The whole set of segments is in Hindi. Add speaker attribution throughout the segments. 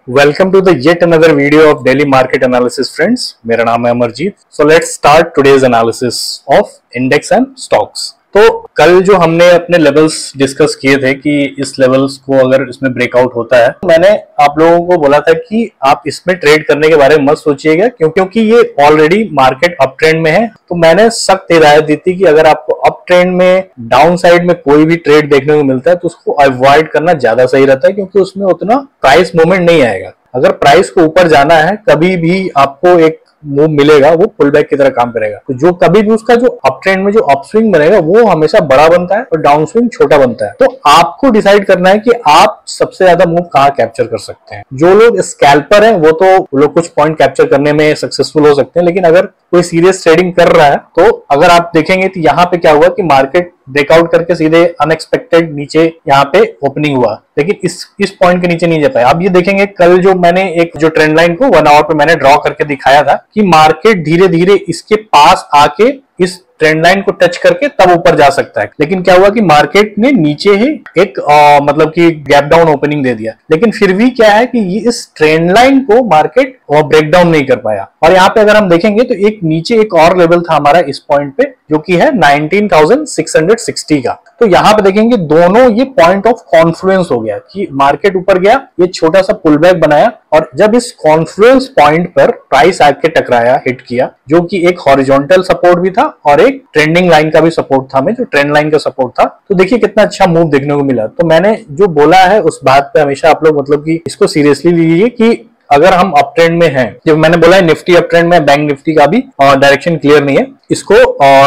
Speaker 1: Welcome to the yet another video of daily market analysis, friends. मेरा नाम है Amarjeet. So let's start today's analysis of index and stocks. तो कल जो हमने अपने लेवल्स डिस्कस किए थे कि इस लेवल्स को अगर इसमें ब्रेकआउट होता है, मैंने आप लोगों को बोला था कि आप इसमें ट्रेड करने के बारे में मत सोचिएगा क्योंकि ये ऑलरेडी मार्केट अप ट्रेंड में है. तो मैंने सख्त हिदायत दी थी कि अगर आपको अप ट्रेंड में डाउन साइड में कोई भी ट्रेड देखने को मिलता है तो उसको अवॉइड करना ज्यादा सही रहता है क्योंकि उसमें उतना प्राइस मूवमेंट नहीं आएगा. अगर प्राइस को ऊपर जाना है कभी भी आपको एक मूव मिलेगा, वो पुल बैक की तरह काम करेगा. तो जो कभी भी उसका जो अप ट्रेंड में जो अप स्विंग बनेगा वो हमेशा बड़ा बनता है और डाउन स्विंग छोटा बनता है. तो आपको डिसाइड करना है कि आप सबसे ज्यादा मूव कहाँ कैप्चर कर सकते हैं. जो लोग स्कैल्पर हैं वो लोग कुछ पॉइंट कैप्चर करने में सक्सेसफुल हो सकते हैं, लेकिन अगर कोई सीरियस ट्रेडिंग कर रहा है तो अगर आप देखेंगे तो यहाँ पे क्या हुआ कि मार्केट ब्रेकआउट करके सीधे अनएक्सपेक्टेड नीचे यहाँ पे ओपनिंग हुआ, लेकिन इस पॉइंट के नीचे नहीं जा पाया. अब ये देखेंगे कल जो मैंने एक जो ट्रेंड लाइन को 1 आवर पे मैंने ड्रॉ करके दिखाया था कि मार्केट धीरे धीरे इसके पास आके इस ट्रेंड लाइन को टच करके तब ऊपर जा सकता है. लेकिन क्या हुआ कि मार्केट ने नीचे ही एक मतलब कि गैप डाउन ओपनिंग दे दिया, लेकिन फिर भी क्या है कि ये इस ट्रेंड लाइन को मार्केट ब्रेक डाउन नहीं कर पाया. और यहाँ पे अगर हम देखेंगे तो एक नीचे एक और लेवल था हमारा इस पॉइंट पे जो कि है 19,660 का. तो यहाँ पे देखेंगे दोनों ये पॉइंट ऑफ कॉन्फ्लुएंस हो गया कि मार्केट ऊपर गया, ये छोटा सा पुल बैक बनाया और जब इस कॉन्फ्लुएंस पॉइंट पर प्राइस आके टकराया, हिट किया, जो कि एक हॉरिजॉन्टल सपोर्ट भी था और एक ट्रेंडिंग लाइन का भी सपोर्ट था, में जो ट्रेंड लाइन का सपोर्ट था. तो देखिए कितना अच्छा मूव देखने को मिला. तो मैंने जो बोला है उस बात पे हमेशा आप लोग मतलब कि इसको सीरियसली लीजिए कि अगर हम अप ट्रेंड में हैं, जब मैंने बोला है निफ्टी अप ट्रेंड में, बैंक निफ्टी का भी डायरेक्शन क्लियर नहीं है, इसको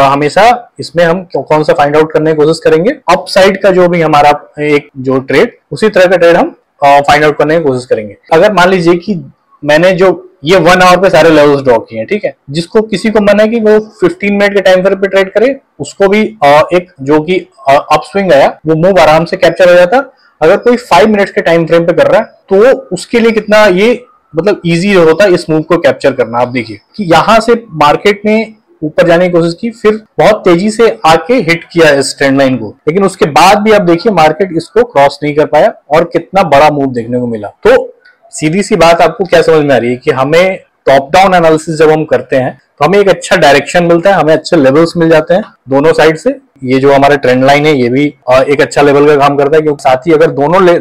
Speaker 1: हमेशा इसमें हम कौन सा फाइंड आउट करने की कोशिश करेंगे, अप साइड का जो भी हमारा एक जो ट्रेड, उसी तरह का ट्रेड हम फाइंड आउट करने की कोशिश करेंगे. अगर मान लीजिए कि मैंने जो ये 1 आवर पे सारे लेवल्स ड्रॉ किए हैं, ठीक है, जिसको किसी को मन है कि वो 15 मिनट के टाइम फ्रेम पे ट्रेड करे, उसको भी एक जो कि अप स्विंग आया वो मूव आराम से कैप्चर हो जाता. अगर कोई 5 मिनट्स के टाइम फ्रेम पे कर रहा है तो उसके लिए कितना ये मतलब इजी होता है इस मूव को कैप्चर करना. आप देखिए कि यहां से मार्केट ने ऊपर जाने की कोशिश की, फिर बहुत तेजी से आके हिट किया इस ट्रेंड लाइन को, लेकिन उसके बाद भी आप देखिए मार्केट इसको क्रॉस नहीं कर पाया और कितना बड़ा मूव देखने को मिला. तो सीधी सी बात आपको क्या समझ में आ रही है कि हमें टॉप डाउन एनालिसिस जब हम करते हैं तो हमें एक अच्छा डायरेक्शन मिलता है, हमें अच्छे लेवल्स मिल जाते हैं दोनों साइड से. ये जो हमारा ट्रेंड लाइन है ये भी एक अच्छा लेवल का काम करता है, क्योंकि साथ ही अगर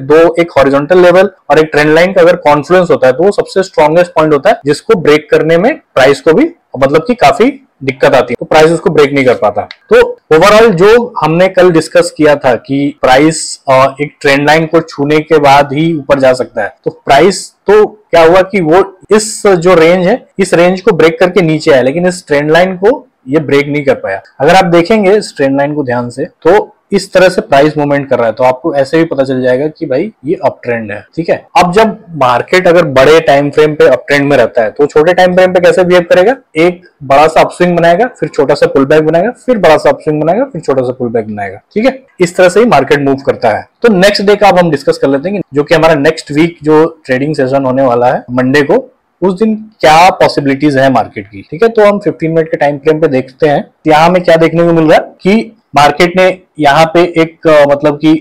Speaker 1: दो एक हॉरिजॉन्टल लेवल और एक ट्रेंड लाइन का अगर कॉन्फ्लुएंस होता है तो वो सबसे स्ट्रॉन्गेस्ट पॉइंट होता है जिसको ब्रेक करने में प्राइस को भी मतलब कि काफी दिक्कत आती है, तो प्राइस उसको ब्रेक नहीं कर पाता. तो ओवरऑल जो हमने कल डिस्कस किया था कि प्राइस एक ट्रेंड लाइन को छूने के बाद ही ऊपर जा सकता है, तो प्राइस तो क्या हुआ कि वो इस जो रेंज है इस रेंज को ब्रेक करके नीचे आया, लेकिन इस ट्रेंड लाइन को ये ब्रेक नहीं कर पाया. अगर आप देखेंगे इस ट्रेंड लाइन को ध्यान से तो इस तरह से प्राइस मूवमेंट कर रहा है, तो आपको ऐसे भी पता चल जाएगा कि भाई ये अप ट्रेंड है. ठीक है, अब जब मार्केट अगर बड़े टाइम फ्रेम पे अप ट्रेंड में रहता है तो छोटे टाइम फ्रेम पे कैसे बिहेव करेगा, एक बड़ा सा अपस्विंग बनाएगा, फिर छोटा सा पुल बैक बनाएगा, फिर बड़ा सा अपस्विंग बनाएगा, फिर छोटा सा पुल बैक बनाएगा. ठीक है, इस तरह से ही मार्केट मूव करता है. तो नेक्स्ट डे का अब हम डिस्कस कर लेते हैं जो कि हमारा नेक्स्ट वीक जो ट्रेडिंग सेशन होने वाला है मंडे को, उस दिन क्या पॉसिबिलिटीज है मार्केट की. ठीक है, तो हम 15 मिनट के टाइम फ्रेम पे देखते हैं यहाँ हमें क्या देखने को मिल रहा है कि मार्केट ने यहाँ पे एक मतलब कि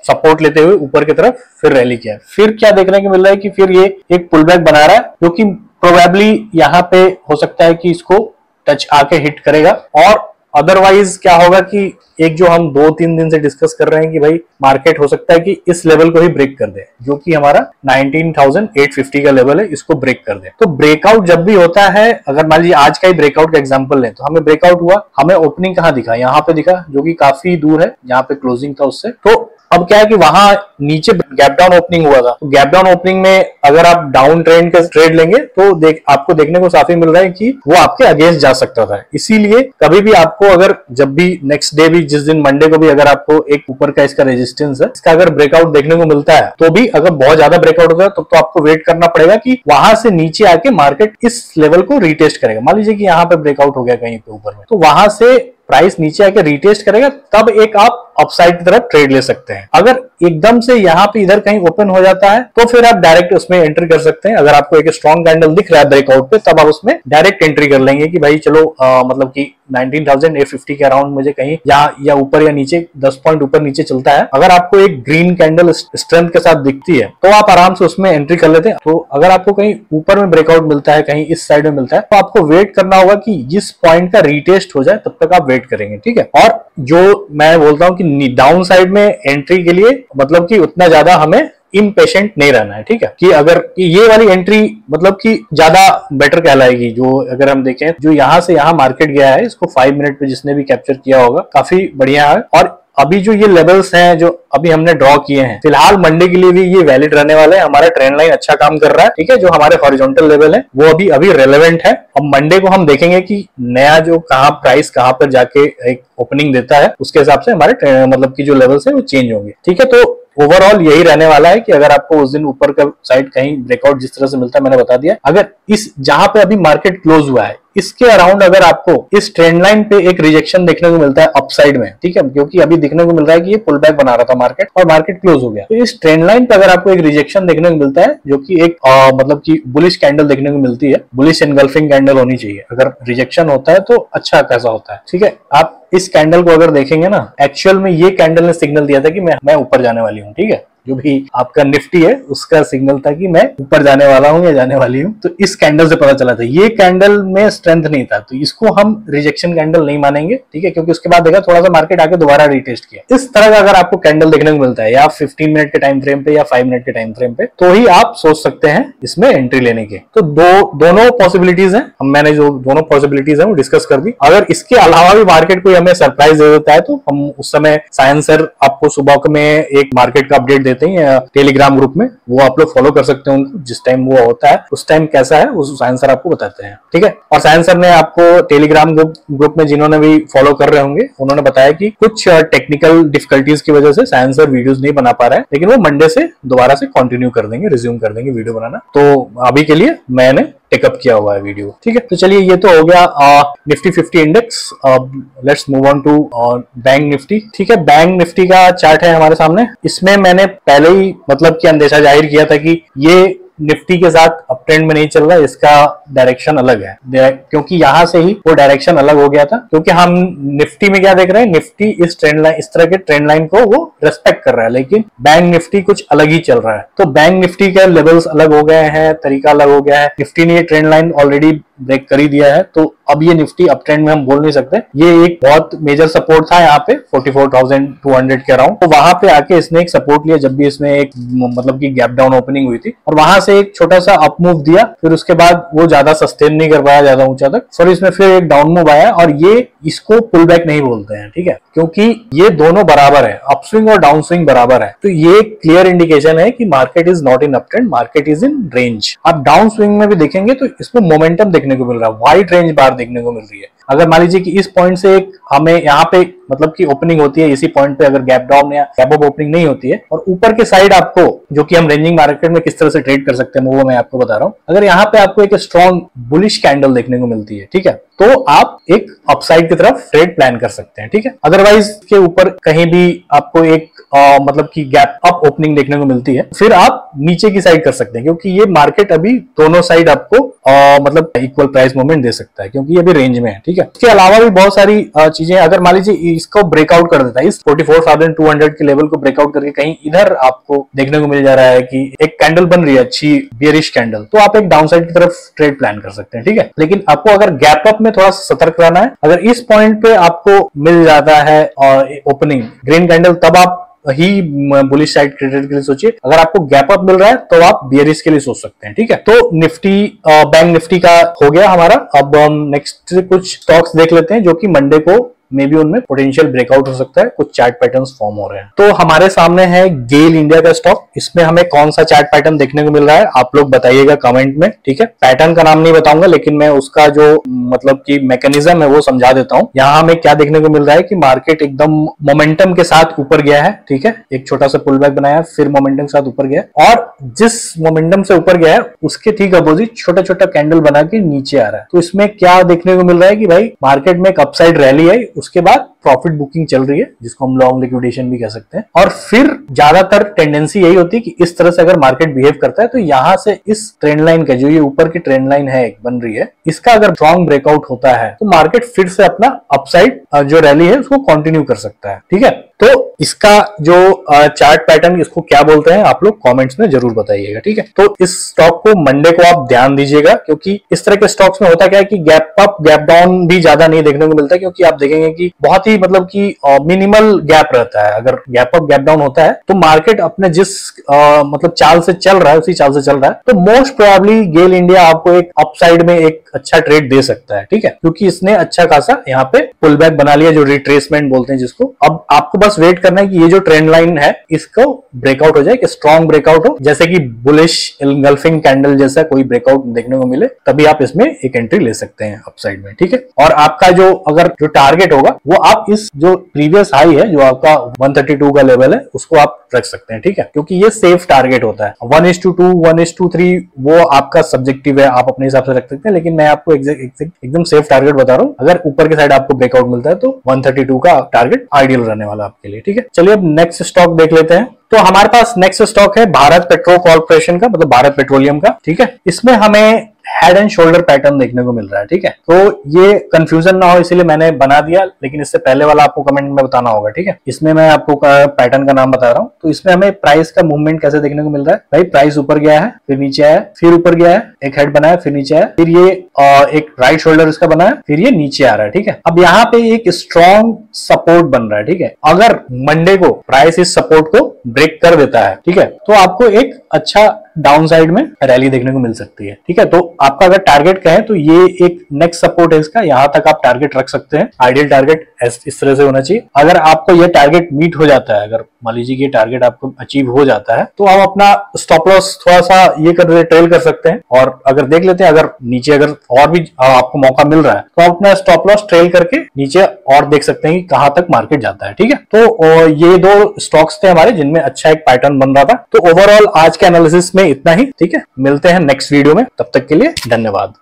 Speaker 1: सपोर्ट लेते हुए ऊपर की तरफ फिर रैली किया. फिर क्या देखने को मिल रहा है कि फिर ये एक पुल बैक बना रहा है जो कि प्रोबेबली यहाँ पे हो सकता है कि इसको टच आके हिट करेगा. और अदरवाइज क्या होगा कि एक जो हम 2-3 दिन से डिस्कस कर रहे हैं कि भाई मार्केट हो सकता है कि इस लेवल को ही ब्रेक कर दे, जो कि हमारा 19,850 का लेवल है, इसको ब्रेक कर दे. तो ब्रेकआउट जब भी होता है, अगर मान लीजिए आज का ही ब्रेकआउट का एग्जांपल लें तो हमें ब्रेकआउट हुआ, हमें ओपनिंग कहाँ दिखा, यहाँ पे दिखा, जो कि काफी दूर है, यहाँ पे क्लोजिंग था उससे. तो अब क्या है कि वहां नीचे गैप डाउन ओपनिंग हुआ था, तो गैप डाउन ओपनिंग में अगर आप डाउन ट्रेंड का ट्रेड लेंगे तो आपको देखने को साफ ही मिल रहा है कि वो आपके अगेंस्ट जा सकता था. इसीलिए कभी भी आपको अगर जब भी नेक्स्ट डे भी जिस दिन मंडे को भी अगर आपको एक ऊपर का इसका रेजिस्टेंस है, इसका अगर ब्रेकआउट देखने को मिलता है तो भी अगर बहुत ज्यादा ब्रेकआउट होता है तो आपको वेट करना पड़ेगा कि वहां से नीचे आके मार्केट इस लेवल को रीटेस्ट करेगा. मान लीजिए कि यहाँ पे ब्रेकआउट हो गया कहीं पे ऊपर में, तो वहां से प्राइस नीचे आके रीटेस्ट करेगा, तब एक आप अपसाइड की तरफ ट्रेड ले सकते हैं। अगर एकदम से यहाँ पे इधर कहीं ओपन हो जाता है तो फिर आप डायरेक्ट उसमें एंट्री कर सकते हैं। अगर आपको एक स्ट्रॉन्ग कैंडल दिख रहा है ब्रेकआउट पे, तब आप उसमें डायरेक्ट एंट्री कर लेंगे कि भाई चलो मतलब कि 19,850 के अराउंड मुझे कहीं या ऊपर या नीचे 10 पॉइंट ऊपर नीचे चलता है। अगर आपको एक ग्रीन कैंडल स्ट्रेंथ के साथ दिखती है तो आप आराम से उसमें एंट्री कर लेते हैं। तो अगर आपको कहीं ऊपर में ब्रेकआउट मिलता है, कहीं इस साइड में मिलता है, तो आपको वेट करना होगा कि जिस पॉइंट का रीटेस्ट हो जाए तब तक आप वेट करेंगे, ठीक है। और जो मैं बोलता हूं कि डाउन साइड में एंट्री के लिए मतलब कि उतना ज्यादा हमें इम्पेशेंट नहीं रहना है, ठीक है। कि अगर ये वाली एंट्री मतलब कि ज्यादा बेटर कहलाएगी। जो अगर हम देखें, जो यहां से यहां मार्केट गया है, इसको 5 मिनट पे जिसने भी कैप्चर किया होगा, काफी बढ़िया है। और अभी जो ये लेवल्स हैं जो अभी हमने ड्रॉ किए हैं, फिलहाल मंडे के लिए भी ये वैलिड रहने वाले हैं। हमारा ट्रेंड लाइन अच्छा काम कर रहा है, ठीक है। जो हमारे हॉरिजॉन्टल लेवल है वो अभी रेलेवेंट है। अब मंडे को हम देखेंगे कि नया जो प्राइस कहां पर जाके एक ओपनिंग देता है, उसके हिसाब से हमारे मतलब की जो लेवल्स है वो चेंज होंगे, ठीक है। तो ओवरऑल यही रहने वाला है कि अगर आपको उस दिन ऊपर का साइड कहीं ब्रेकआउट जिस तरह से मिलता है, मैंने बता दिया। अगर इस जहां पे अभी मार्केट क्लोज हुआ है, इसके अराउंड अगर आपको इस ट्रेंड लाइन पे एक रिजेक्शन देखने को मिलता है अपसाइड में, ठीक है, क्योंकि अभी दिखने को मिल रहा है कि ये पुल बैक बना रहा था मार्केट और मार्केट क्लोज हो गया। तो इस ट्रेंड लाइन पे अगर आपको एक रिजेक्शन देखने को मिलता है, जो कि एक मतलब कि बुलिश कैंडल देखने को मिलती है, बुलिश एनगल्फिंग कैंडल होनी चाहिए। अगर रिजेक्शन होता है तो अच्छा कैसा होता है, ठीक है। आप इस कैंडल को अगर देखेंगे ना, एक्चुअल में ये कैंडल ने सिग्नल दिया था कि मैं ऊपर जाने वाली हूँ, ठीक है। जो भी आपका निफ्टी है उसका सिग्नल था कि मैं ऊपर जाने वाला हूं या जाने वाली हूं। तो इस कैंडल से पता चला था। ये कैंडल में स्ट्रेंथ नहीं था, तो इसको हम रिजेक्शन कैंडल नहीं मानेंगे, ठीक है, क्योंकि उसके बाद देखा थोड़ा सा मार्केट आके दोबारा रीटेस्ट किया। इस तरह का अगर आपको कैंडल देखने को मिलता है या 15 मिनट के टाइम फ्रेम पे या 5 मिनट के टाइम फ्रेम पे, तो ही आप सोच सकते हैं इसमें एंट्री लेने के। तो दोनों पॉसिबिलिटीज है। मैंने जो दोनों पॉसिबिलिटीज है वो डिस्कस कर दी। अगर इसके अलावा भी मार्केट कोई हमें सरप्राइज दे देता है तो हम उस समय सायन सर आपको सुबह में एक मार्केट का अपडेट देते हैं टेलीग्राम ग्रुप में, वो आप लोग फॉलो कर सकते हैं उनको। जिस टाइम वो होता है उस टाइम कैसा है उस सायन सर आपको बताते हैं, ठीक है। और सायन सर ने आपको टेलीग्राम ग्रुप में जिन्होंने भी फॉलो कर रहे होंगे, उन्होंने बताया कि कुछ टेक्निकल डिफिकल्टीज की वजह से सायन सर वीडियोस नहीं बना पा रहे हैं, लेकिन वो मंडे से दोबारा से कंटिन्यू कर देंगे, रिज्यूम कर देंगे वीडियो बनाना। तो अभी के लिए मैंने टेकअप किया हुआ है वीडियो, ठीक है। तो चलिए, ये तो हो गया Nifty 50 index. Let's move on to bank Nifty, ठीक है। बैंक निफ्टी का चार्ट है हमारे सामने। इसमें मैंने पहले ही मतलब कि अंदेशा जाहिर किया था कि ये निफ्टी के साथ अप ट्रेंड में नहीं चल रहा है, इसका डायरेक्शन अलग है, क्योंकि यहां से ही वो डायरेक्शन अलग हो गया था। क्योंकि हम निफ्टी में क्या देख रहे हैं, निफ्टी इस ट्रेंड लाइन, इस तरह के ट्रेंड लाइन को वो रेस्पेक्ट कर रहा है, लेकिन बैंक निफ्टी कुछ अलग ही चल रहा है। तो बैंक निफ्टी के लेवल्स अलग हो गए हैं, तरीका अलग हो गया है। निफ्टी ने ये ट्रेंड लाइन ऑलरेडी ब्रेक कर ही दिया है, तो अब ये निफ्टी अप ट्रेंड में हम बोल नहीं सकते। ये एक बहुत मेजर सपोर्ट था यहाँ पे 44,200 के अराउंड, तो वहां पे आके इसने एक सपोर्ट लिया जब भी इसमें एक मतलब की गैप डाउन ओपनिंग हुई थी, और वहां से एक छोटा सा अप मूव दिया। फिर उसके बाद वो ज्यादा सस्टेन नहीं कर पाया ज्यादा ऊंचा तक, फिर इसमें फिर एक डाउन मूव आया, और ये इसको पुल बैक नहीं बोलते हैं, ठीक है, क्योंकि ये दोनों बराबर है, अपस्विंग और डाउन स्विंग बराबर है। तो ये क्लियर इंडिकेशन है कि market is not in up trend, market is in range. आप डाउन स्विंग में भी देखेंगे तो इसमें मोमेंटम देखने को मिल रहा है, वाइड रेंज बार देखने को मिल रही है। अगर मान लीजिए कि इस पॉइंट से एक हमें यहाँ पे मतलब कि ओपनिंग होती है, इसी पॉइंट पे अगर गैप डाउन या गैप अप ओपनिंग नहीं होती है, और ऊपर के साइड आपको, जो कि हम रेंजिंग मार्केट में किस तरह से ट्रेड कर सकते हैं वो मैं आपको बता रहा हूँ। अगर यहाँ पे आपको एक स्ट्रॉन्ग बुलिश कैंडल देखने को मिलती है, ठीक है, तो आप एक अपसाइड की तरफ ट्रेड प्लान कर सकते हैं, ठीक है। अदरवाइज के ऊपर कहीं भी आपको एक मतलब कि गैप अप ओपनिंग देखने को मिलती है, फिर आप नीचे की साइड कर सकते हैं, क्योंकि ये मार्केट अभी दोनों साइड आपको मतलब इक्वल प्राइस मूवमेंट दे सकता है, क्योंकि ये अभी रेंज में है, ठीक है। इसके अलावा भी बहुत सारी चीजें, अगर मान लीजिए इसको ब्रेकआउट कर देता है, इस 44,200 के लेवल को ब्रेकआउट करके कहीं इधर आपको देखने को मिल जा रहा है कि एक कैंडल बन रही है अच्छी बियरिश कैंडल, तो आप एक डाउन साइड की तरफ ट्रेड प्लान कर सकते हैं, ठीक है। लेकिन आपको अगर गैप अप में थोड़ा सतर्क रहना है। अगर इस पॉइंट पे आपको मिल जाता है ओपनिंग ग्रीन कैंडल, तब आप ही बुलिश साइड ट्रेड के लिए सोचिए। अगर आपको गैप अप मिल रहा है तो आप बियरिश के लिए सोच सकते हैं, ठीक है। तो निफ्टी बैंक निफ्टी का हो गया हमारा। अब हम नेक्स्ट कुछ स्टॉक्स देख लेते हैं जो कि मंडे को मे बी उनमें पोटेंशियल ब्रेकआउट हो सकता है, कुछ चार्ट पैटर्न्स फॉर्म हो रहे हैं। तो हमारे सामने है गेल इंडिया का स्टॉक। इसमें हमें कौन सा चार्ट पैटर्न देखने को मिल रहा है आप लोग बताइएगा कमेंट में, ठीक है। पैटर्न का नाम नहीं बताऊंगा, लेकिन मैं उसका जो मतलब की मैकेनिज्म है वो समझा देता हूं। यहाँ हमें क्या देखने को मिल रहा है कि मार्केट एकदम मोमेंटम के साथ ऊपर गया है, ठीक है, एक छोटा सा पुल बैक बनाया, फिर मोमेंटम के साथ ऊपर गया, और जिस मोमेंटम से ऊपर गया है उसके ठीक अपोजिट छोटा छोटा कैंडल बना के नीचे आ रहा है। तो इसमें क्या देखने को मिल रहा है कि भाई मार्केट में एक अपसाइड रैली है, उसके बाद प्रॉफिट बुकिंग चल रही है, जिसको हम लॉन्ग लिक्विडेशन भी कह सकते हैं। और फिर ज्यादातर टेंडेंसी यही होती है कि इस तरह से अगर मार्केट बिहेव करता है तो यहां से इस ट्रेंड लाइन का, जो ये ऊपर की ट्रेंड लाइन है बन रही है, इसका अगर स्ट्रॉन्ग ब्रेकआउट होता है तो मार्केट फिर से अपना अपसाइड जो रैली है उसको कंटिन्यू कर सकता है। ठीक है, तो इसका जो चार्ट पैटर्न, इसको क्या बोलते हैं आप लोग कमेंट्स में जरूर बताइएगा। ठीक है, तो इस स्टॉक को मंडे को आप ध्यान दीजिएगा, क्योंकि इस तरह के स्टॉक्स में होता क्या है कि गैप अप गैप डाउन भी ज्यादा नहीं देखने को मिलता है, क्योंकि आप देखेंगे कि बहुत ही मतलब कि मिनिमल गैप रहता है। अगर गैप अप गैप डाउन होता है तो मार्केट अपने जिस मतलब चाल से चल रहा है उसी चाल से चल रहा है, तो मोस्ट प्रोबेबली गेल इंडिया आपको एक अपसाइड में एक अच्छा ट्रेड दे सकता है। ठीक है, क्योंकि इसने अच्छा खासा यहाँ पे पुल बैक बना लिया, जो रिट्रेसमेंट बोलते हैं जिसको। अब आपको बस वेट करना है कि ये जो ट्रेंड लाइन है इसको ब्रेकआउट हो जाए, कि स्ट्रॉन्ग ब्रेकआउट हो, जैसे कि बुलिश इंगल्फिंग कैंडल जैसा कोई ब्रेकआउट देखने को मिले, तभी आप इसमें एक एंट्री ले सकते हैं अपसाइड में। ठीक है, और आपका जो अगर जो टारगेट होगा वो आप इस जो प्रीवियस हाई है जो आपका 132 का लेवल है उसको आप रख सकते हैं। ठीक है, क्योंकि ये सेफ टारगेट होता है। 1:2 1:3 वो आपका सब्जेक्टिव है, आप अपने हिसाब से रख सकते हैं, लेकिन मैं आपको एकदम सेफ टारगेट बता रहा हूँ। अगर ऊपर की साइड आपको ब्रेकआउट मिलता है तो 132 का टारगेट आइडियल रहने वाला आपके लिए। ठीक है, चलिए अब नेक्स्ट स्टॉक देख लेते हैं। तो हमारे पास नेक्स्ट स्टॉक है भारत पेट्रो कॉर्पोरेशन का, मतलब भारत पेट्रोलियम का। ठीक है, इसमें हमें हेड एंड शोल्डर पैटर्न देखने को मिल रहा है। ठीक है, तो ये कंफ्यूजन ना हो इसलिए मैंने बना दिया, लेकिन इससे पहले वाला आपको कमेंट में बताना होगा। ठीक है, इसमें मैं आपको पैटर्न का नाम बता रहा हूँ। तो इसमें हमें प्राइस का मूवमेंट कैसे देखने को मिल रहा है। भाई प्राइस ऊपर गया है, फिर नीचे आया, फिर ऊपर गया है, एक हेड बनाया, फिर नीचे आया, फिर ये एक राइट शोल्डर इसका बना है, फिर ये नीचे आ रहा है। ठीक है, अब यहाँ पे एक स्ट्रॉन्ग सपोर्ट बन रहा है। ठीक है, अगर मंडे को प्राइस इस सपोर्ट को ब्रेक कर देता है, ठीक है, तो आपको एक अच्छा डाउन साइड में रैली देखने को मिल सकती है। ठीक है, तो आपका अगर टारगेट कहें तो ये एक नेक्स्ट सपोर्ट है इसका, यहां तक आप टारगेट रख सकते हैं। आइडियल टारगेट इस तरह से होना चाहिए। अगर आपको ये टारगेट मीट हो जाता है, अगर मान लीजिए कि ये टारगेट आपको अचीव हो जाता है, तो आप अपना स्टॉप लॉस थोड़ा सा ये कर ट्रेल कर सकते हैं। और अगर देख लेते हैं अगर नीचे अगर और भी आपको मौका मिल रहा है तो आप अपना स्टॉप लॉस ट्रेल करके नीचे और देख सकते हैं कि कहां तक मार्केट जाता है। ठीक है, तो ये दो स्टॉक्स थे हमारे जिनमें अच्छा एक पैटर्न बन रहा था। तो ओवरऑल आज के एनालिसिस में इतना ही। ठीक है, मिलते हैं नेक्स्ट वीडियो में, तब तक के लिए धन्यवाद।